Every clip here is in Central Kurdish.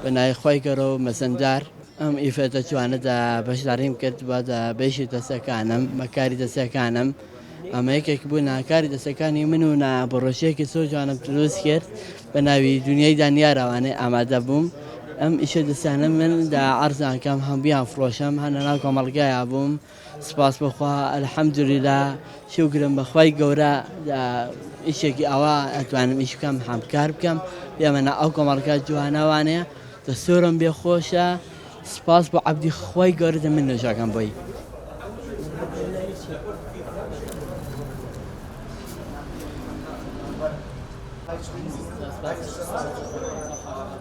بنای خوای کرو مزندار ام ایفت جوانه دا بشداریم کرد با دا بیشی دستکانم مکاری دستکانم اما یک بونا کاری دستکانی منو نا بروشی که سو جوانم دروست کرد بنای دنیای دنیا روانه آماده بوم ام ایش دستانم من دا عرضان کم هم بیان فروشم هن ناکم الگای بوم سپاس بخوا الحمدلله شکرم بخوای گورا دا ایشی که آوا اتوانم ایش کم هم کار بکم بیا من آکم الگای جوانه وانه دستورم بخوشه سپاس با عبدی خوای گورد من نجاکم بایی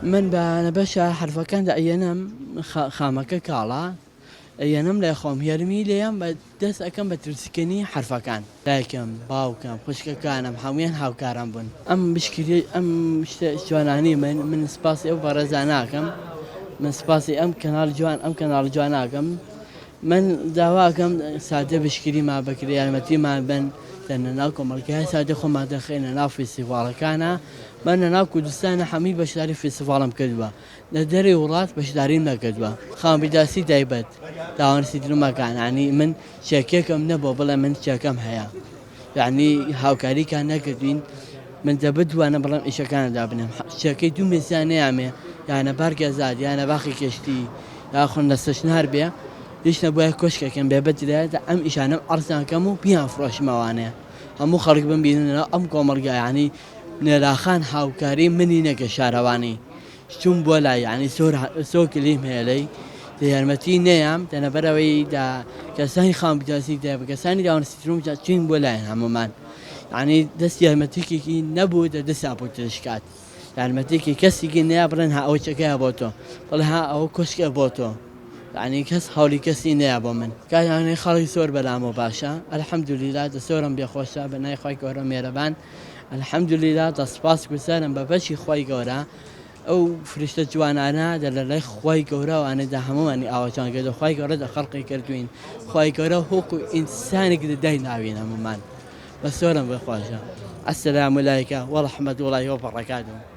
من بنبشة حرف كان دا أيام خامك كالا أيام لا يخوم يرمي ليام بدس أكم بترسكني حرف كان لكن باو كان خشك كان محامين هاو كارم بن أم بشكري أم شواناني من سباسي أو برزاناكم من سباسي أم كنال جواناكم من دواكم سادة بشكري ما بكري المتي ما بن لأنناكم الكهي سادة خو ما دخلنا نافي سوالة كان من ناكو دستانا حمي بشداري في سفالم كذبة ندري ولات بشدارين كذبة خام بداسي دايبت داون سيدنا ما كان يعني من شاكيكم نبو بلا من شاكم حياة يعني هاوكاري كان نكدين من دبد وانا بلام ايش كان دابنا شاكي دو ميزانة يعمي يعني بارك زاد يعني باخي كشتي ياخذ نستشنهر بيه ليش نبغى كشكة كان بيبدل هذا أم إيش أنا أرسل كمو بيان فروش موانع هم خارج من بيننا أم كمرجع يعني نلاخان هاو كريم مني نكشارواني شون بولا يعني سو كليم هلي تهرمتي نعم تنبروي دا كساني خام بجاسي دا كساني دا ونستروم شون بولا هممان يعني دس يهرمتي كي نبو دا دس أبو تشكات يهرمتي كي كسي كي نابرنها أو شكاها بوتو طلها أو كشكة بوتو يعني كس حولي كسي نيابو من كان يعني خالي سور بلامو باشا الحمد لله دسورم بيخوشا بناي خوي كورا ميربان الحمد لله تصفاس بسالم ببشي خوي كورا او فرشتة جوانانا دلالي خوي كورا وانا دهمو اني اواشان كده خوي كورا ده خلقي كردوين خوي كورا هوكو انساني كده داي ناوين هممان بسورم بيخوشا السلام عليكم ورحمة الله وبركاته